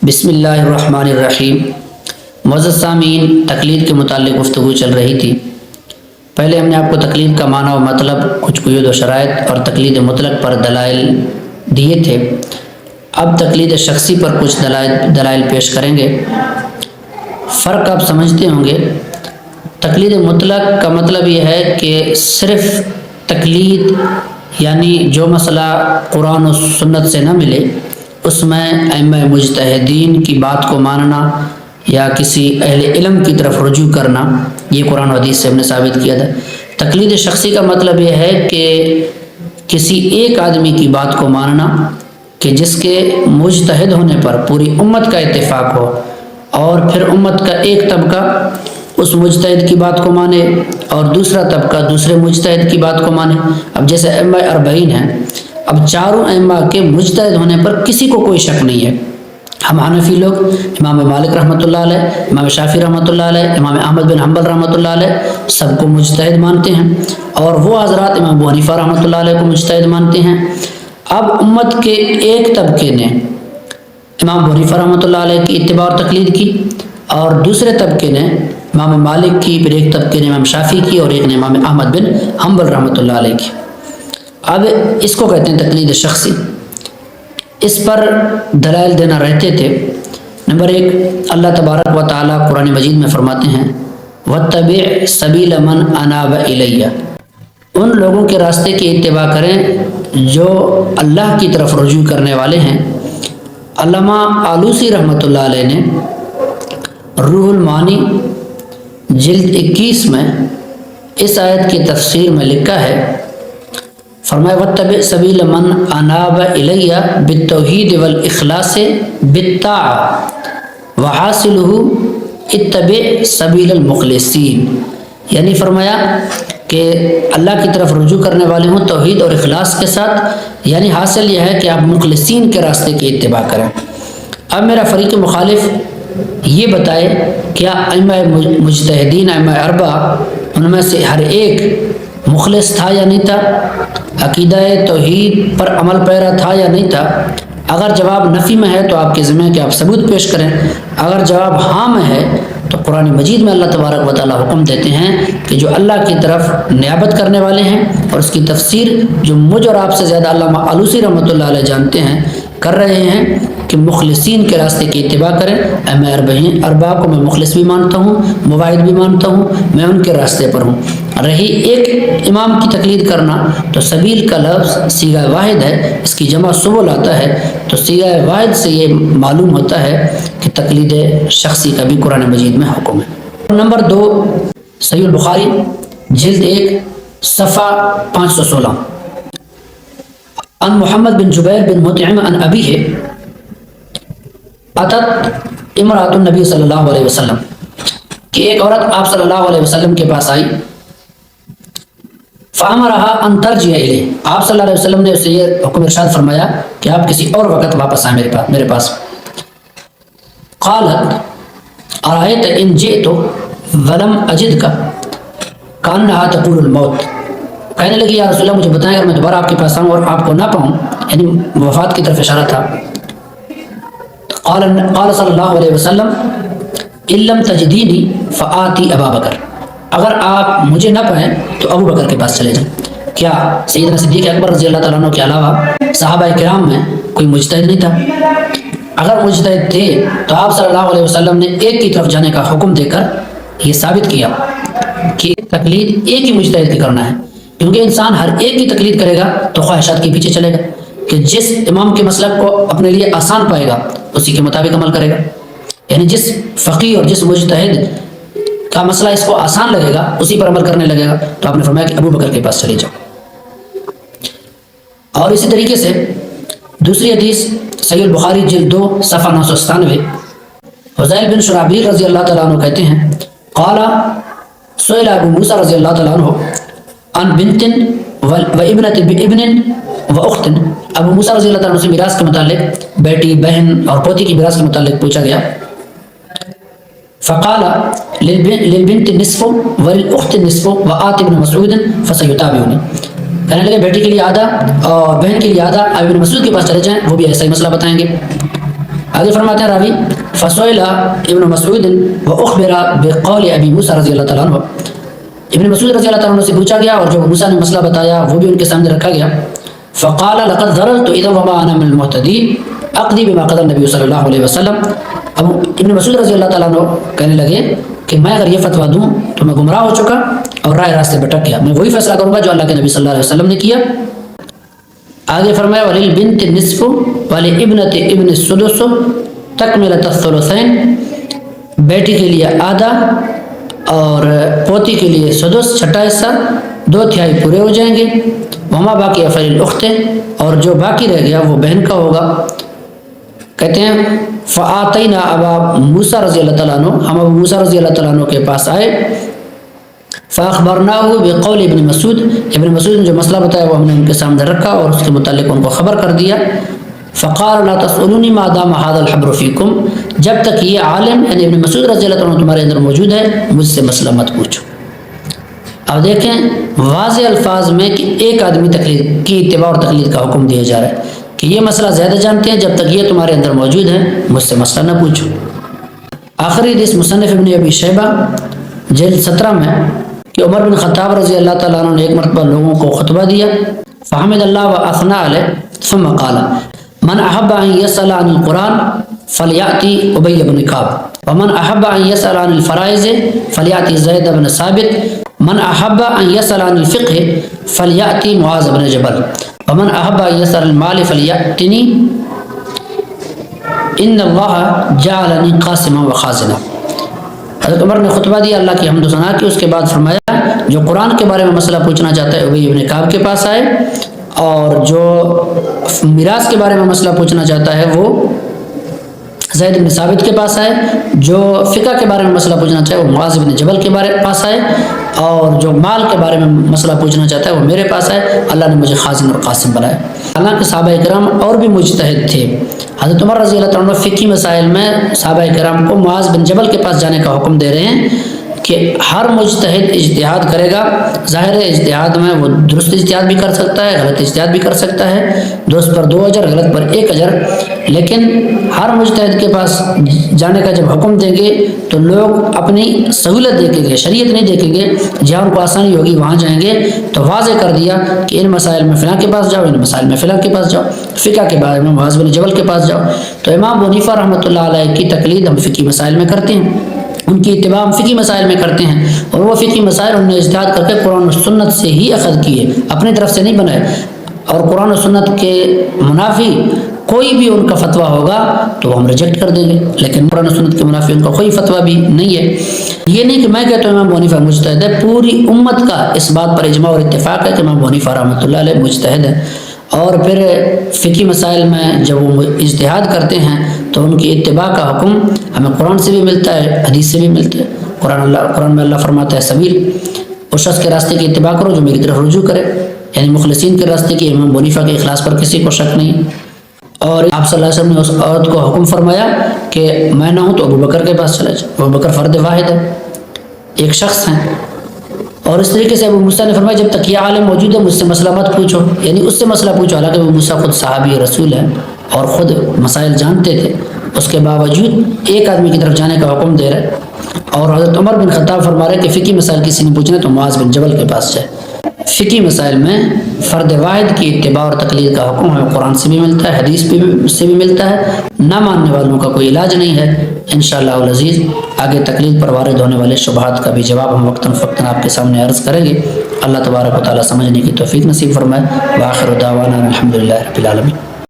بسم اللہ الرحمن الرحیم۔ معزز سامعین، تقلید کے متعلق گفتگو چل رہی تھی۔ پہلے ہم نے آپ کو تقلید کا معنی و مطلب، کچھ قیود و شرائط اور تقلید مطلق پر دلائل دیے تھے۔ اب تقلید شخصی پر کچھ دلائل پیش کریں گے۔ فرق آپ سمجھتے ہوں گے۔ تقلید مطلق کا مطلب یہ ہے کہ صرف تقلید، یعنی جو مسئلہ قرآن و سنت سے نہ ملے اس میں ائمہ مجتہدین کی بات کو ماننا یا کسی اہل علم کی طرف رجوع کرنا، یہ قرآن و حدیث سے ہم نے ثابت کیا تھا۔ تقلید شخصی کا مطلب یہ ہے کہ کسی ایک آدمی کی بات کو ماننا کہ جس کے مجتہد ہونے پر پوری امت کا اتفاق ہو، اور پھر امت کا ایک طبقہ اس مجتہد کی بات کو مانے اور دوسرا طبقہ دوسرے مجتہد کی بات کو مانے۔ اب جیسے ائمہ اربعین ہیں، اب چاروں ائمہ کے مجتہد ہونے پر کسی کو کوئی شک نہیں ہے۔ ہم حنفی لوگ امام مالک رحمۃ اللہ علیہ، امام شافعی رحمۃ اللہ علیہ، امام احمد بن حنبل رحمۃ اللہ علیہ سب کو مجتہد مانتے ہیں، اور وہ حضرات امام ابو حنیفہ رحمۃ اللہ علیہ کو مجتہد مانتے ہیں۔ اب امت کے ایک طبقے نے امام ابو حنیفہ رحمۃ اللہ علیہ کی اتباع اور تقلید کی، اور دوسرے طبقے نے امام مالک کی، پھر ایک طبقے نے امام شافعی کی، اور ایک نے امام احمد بن حنبل رحمۃ اللہ علیہ کی۔ اب اس کو کہتے ہیں تقلید شخصی۔ اس پر دلائل دینا رہتے تھے۔ نمبر 1، اللہ تبارک و تعالیٰ قرآن مجید میں فرماتے ہیں وَاتَّبِعْ سَبِيلَ مَنْ أَنَابَ إِلَيَّ، ان لوگوں کے راستے کی اتباع کریں جو اللہ کی طرف رجوع کرنے والے ہیں۔ علامہ آلوسی رحمۃ اللہ علیہ نے روح المعانی جلد 21 میں اس آیت کی تفسیر میں لکھا ہے، فرمایا وَاتَّبِعْ سَبِيلَ مَنْ أَنَابَ إِلَيَّ بِالتَّوْحِيدِ وَالْإِخْلَاصِ بِالطَّاعَةِ وَحَاصِلُهُ اتَّبِعْ سَبِيلَ الْمُخْلِصِينَ، یعنی فرمایا کہ اللہ کی طرف رجوع کرنے والے ہوں توحید اور اخلاص کے ساتھ، یعنی حاصل یہ ہے کہ آپ مخلصین کے راستے کی اتباع کریں۔ اب میرا فریق مخالف یہ بتائے کیا ائمہ مجتہدین، ائمہ اربع، ان میں سے ہر ایک مخلص تھا یا نہیں تھا؟ عقیدہ توحید پر عمل پیرا تھا یا نہیں تھا؟ اگر جواب نفی میں ہے تو آپ کے ذمہ ہے کہ آپ ثبوت پیش کریں۔ اگر جواب ہاں میں ہے تو قرآن مجید میں اللہ تبارک و تعالیٰ حکم دیتے ہیں کہ جو اللہ کی طرف نیابت کرنے والے ہیں، اور اس کی تفسیر جو مجھ اور آپ سے زیادہ علامہ آلوسی رحمۃ اللہ علیہ جانتے ہیں، کر رہے ہیں کہ مخلصین کے راستے کی اتباع کریں۔ میں اربعہ کو میں مخلص بھی مانتا ہوں، مواحد بھی مانتا ہوں، میں ان کے راستے پر ہوں۔ رہی ایک امام کی تقلید کرنا، تو سبیل کا لفظ صیغہ واحد ہے، اس کی جمع سبل آتا ہے، تو صیغہ واحد سے یہ معلوم ہوتا ہے کہ تقلید شخصی کا بھی قرآن مجید میں حکم ہے۔ نمبر 2، صحیح البخاری جلد 1 صفحہ 516، ان محمد بن جبیر بن مطعم ان ابیہ اتت امرأۃ النبی صلی اللہ علیہ وسلم، کہ ایک عورت آپ صلی اللہ علیہ وسلم کے پاس آئی، فامرها ان ترجع الیہ، آپ صلی اللہ علیہ وسلم نے اسے یہ حکم ارشاد فرمایا کہ آپ کسی اور وقت واپس آئیں میرے پاس۔ قالت ارأیت ان جئت ولم اجدک کانہا تقول الموت، کہنے لگی یا رسول اللہ مجھے بتائیں اگر میں دوبارہ آپ کے پاس آؤں اور آپ کو نہ پاؤں، یعنی وفات کی طرف اشارہ تھا۔ قال صلی اللہ علیہ وسلم ان لم تجدینی فآتی ابا بکر، اگر آپ مجھے نہ پائیں تو ابو بکر کے پاس چلے جائیں۔ کیا سیدنا صدیق اکبر رضی اللہ تعالیٰ عنہ کے علاوہ صحابہ کرام میں کوئی مجتہد نہیں تھا؟ اگر مجتہد تھے تو آپ صلی اللہ علیہ وسلم نے ایک کی طرف جانے کا حکم دے کر یہ ثابت کیا کہ تقلید ایک ہی مجتہد کی کرنا ہے، کیونکہ انسان ہر ایک کی تقلید کرے گا تو خواہشات کے پیچھے چلے گا، کہ جس امام کے مسلک کو اپنے لیے آسان پائے گا اسی کے مطابق عمل کرے گا، یعنی جس فقیہ اور جس مجتہد کا مسئلہ اس کو آسان لگے گا اسی پر عمل کرنے لگے گا۔ تو آپ نے فرمایا کہ ابو بکر کے پاس چلے جاؤ۔ اور اسی طریقے سے دوسری حدیث صحیح البخاری جلد 2 صفحہ 997، حذیل بن شرحبیل رضی اللہ تعالیٰ عنہ کہتے ہیں قال سئل ابو موسیٰ رضی اللہ تعالیٰ عنہ عن بنت و ابنت ابن و اخت، ابو موسیٰ رضی اللہ تعالیٰ عنہ سے میراث کے متعلق، بیٹی، بہن اور پوتی کی میراث کے متعلق پوچھا گیا۔ فقال للبنت النصف وللاخت النصف وآت ابن مسعود فسيتابعني، کہنے لگے بیٹی کے لیے آدھا اور بہن کے لیے آدھا، اب ابن مسعود کے پاس چلے جائیں، وہ بھی ایسا ہی مسئلہ بتائیں گے۔ آگے فرماتے ہیں راوی فسئل ابن مسعود واخبر بقول ابی موسیٰ رضی اللہ تعالیٰ عنہ، ابن مسعود رضی اللہ تعالیٰ عنہ سے پوچھا گیا اور جو موسیٰ نے مسئلہ بتایا وہ بھی ان کے سامنے رکھا گیا. فقال لقد ضررت اذا وما انا من المهتدين اقضي بما قضى النبي صلی اللہ علیہ وسلم. اب ابن مسعود رضی اللہ تعالیٰ عنہ کہنے لگے کہ میں اگر یہ فتویٰ دوں تو میں گمراہ ہو چکا اور راہ راستے بھٹک گیا، میں وہی فیصلہ کروں گا جو اللہ کے نبی صلی اللہ علیہ وسلم نے کیا. آگے فرمایا وللبنت النصف ولابنۃ ابن السدس تکملۃ الثلثین، بیٹی کے لیے آدھا اور پوتی کے لیے سدس چھٹا حصہ، 2/3 پورے ہو جائیں گے. وما باقی فللاخت، اور جو باقی رہ گیا وہ بہن کا ہوگا. کہتے ہیں فآتینا ابا موسیٰ رضی اللہ تعالیٰ عنہ، ہم ابو موسیٰ رضی اللہ تعالیٰ عنہ کے پاس آئے. فاخبرناہ بقول ابن مسعود، ابن مسعود نے جو مسئلہ بتایا وہ ہم نے ان کے سامنے رکھا اور اس کے متعلق ان کو خبر کر دیا. فقال لا تسألونی ما دام هذا الحبر فیکم، جب تک یہ عالم یعنی ابن مسعود رضی اللہ تعالیٰ عنہ تمہارے اندر موجود ہے مجھ سے مسئلہ مت پوچھو. اب دیکھیں واضح الفاظ میں کہ ایک آدمی تقلید کی اتباع اور تقلید کا حکم دیا جا رہا ہے کہ یہ مسئلہ زیادہ جانتے ہیں، جب تک یہ تمہارے اندر موجود ہے مجھ سے مسئلہ نہ پوچھو. آخری حدیث مصنف ابن ابی شیبہ جلد 17 میں کہ عمر بن خطاب رضی اللہ تعالیٰ عنہ نے ایک مرتبہ لوگوں کو خطبہ دیا. فحمد اللہ واثنى علیہ ثم قال من احب ان يسأل عن القرآن فلیأتی ابی بن کعب ومن احب ان يسأل عن الفرائض فلیأتی زید بن ثابت من احب ان يسأل عن الفقه فلیأتی معاذ بن جبل ومن احب ان يسأل المال فلیأتنی ان اللہ جعلنی قاسما وخازنا. حضرت عمر نے خطبہ دیا، اللہ کی حمد و ثنا کی. اس کے بعد فرمایا جو قرآن کے بارے میں مسئلہ پوچھنا چاہتا ہے ابی بن کعب کے پاس آئے، اور جو میراث کے بارے میں مسئلہ پوچھنا چاہتا ہے وہ زید بن ثابت کے پاس آئے، جو فقہ کے بارے میں مسئلہ پوچھنا چاہے وہ معاذ بن جبل کے پاس آئے، اور جو مال کے بارے میں مسئلہ پوچھنا چاہتا ہے وہ میرے پاس آئے. اللہ نے مجھے خازن اور قاسم بنایا. حالانکہ صحابہ کرام اور بھی مجتہد تھے. حضرت عمر رضی اللہ تعالیٰ عنہ فقہی مسائل میں صحابہ کرام کو معاذ بن جبل کے پاس جانے کا حکم دے رہے ہیں کہ ہر مجتہد اجتہاد کرے گا. ظاہر ہے اجتہاد میں وہ درست اجتہاد بھی کر سکتا ہے، غلط اجتہاد بھی کر سکتا ہے، درست پر 2 اجر غلط پر 1 اجر. لیکن ہر مجتہد کے پاس جانے کا جب حکم دیں گے تو لوگ اپنی سہولت دیکھیں گے، شریعت نہیں دیکھیں گے. جہاں ان کو آسانی ہوگی وہاں جائیں گے. تو واضح کر دیا کہ ان مسائل میں فلاں کے پاس جاؤ، ان مسائل میں فلاں کے پاس جاؤ. فقہ کے بارے میں معاذ بن جبل کے پاس جاؤ. تو امام ابو حنیفہ رحمۃ اللہ علیہ کی تقلید ہم فقہی مسائل میں کرتے ہیں، ان کی اتباع ہم فقہی مسائل میں کرتے ہیں. اور وہ فقہی مسائل انہوں نے اجتہاد کر کے قرآن و سنت سے ہی اخذ کیے، اپنی طرف سے نہیں بنائے. اور قرآن و سنت کے منافی کوئی بھی ان کا فتویٰ ہوگا تو ہم ریجیکٹ کر دیں گے، لیکن قرآن و سنت کے منافی ان کا کوئی فتویٰ بھی نہیں ہے. یہ نہیں کہ میں کہتا ہوں امام ابو حنیفہ مجتہد ہے، پوری امت کا اس بات پر اجماع اور اتفاق ہے کہ امام ابو حنیفہ رحمۃ اللہ علیہ مجتہد ہے. اور پھر فقہی مسائل میں جب وہ اجتہاد کرتے ہیں تو ان کی اتباع کا حکم ہمیں قرآن سے بھی ملتا ہے، حدیث سے بھی ملتا ہے. قرآن میں اللہ فرماتا ہے سبیل، اس شخص کے راستے کی اتباع کرو جو میری طرف رجوع کرے، یعنی مخلصین کے راستے کی. امام ابو حنیفہ کے اخلاص پر کسی کو شک نہیں. اور آپ صلی اللہ علیہ وسلم نے اس عورت کو حکم فرمایا کہ میں نہ ہوں تو ابو بکر کے پاس چلے جاؤ. ابو بکر فرد واحد ہے، ایک شخص ہیں. اور اس طریقے سے ابو موسیٰ نے فرمایا جب تک یہ عالم موجود ہے مجھ سے مسئلہ مت پوچھو، یعنی اس سے مسئلہ پوچھو. حالانکہ ابو موسیٰ خود صحابی رسول ہے اور خود مسائل جانتے تھے، اس کے باوجود ایک آدمی کی طرف جانے کا حکم دے رہے. اور حضرت عمر بن خطاب فرما رہے کہ فقہی مسائل کسی نے پوچھنا تو معاذ بن جبل کے پاس جائے. فقہی مسائل میں فرد واحد کی اتباع اور تقلید کا حکم ہمیں قرآن سے بھی ملتا ہے، حدیث سے بھی ملتا ہے. نہ ماننے والوں کا کوئی علاج نہیں ہے. انشاءاللہ العزیز آگے تقلید پر وارد ہونے والے شبہات کا بھی جواب ہم وقتاً فوقتاً آپ کے سامنے عرض کریں گے. اللہ تبارک و تعالیٰ سمجھنے کی توفیق نصیب فرمائے. وآخر دعوانا الحمدللہ رب العالمین.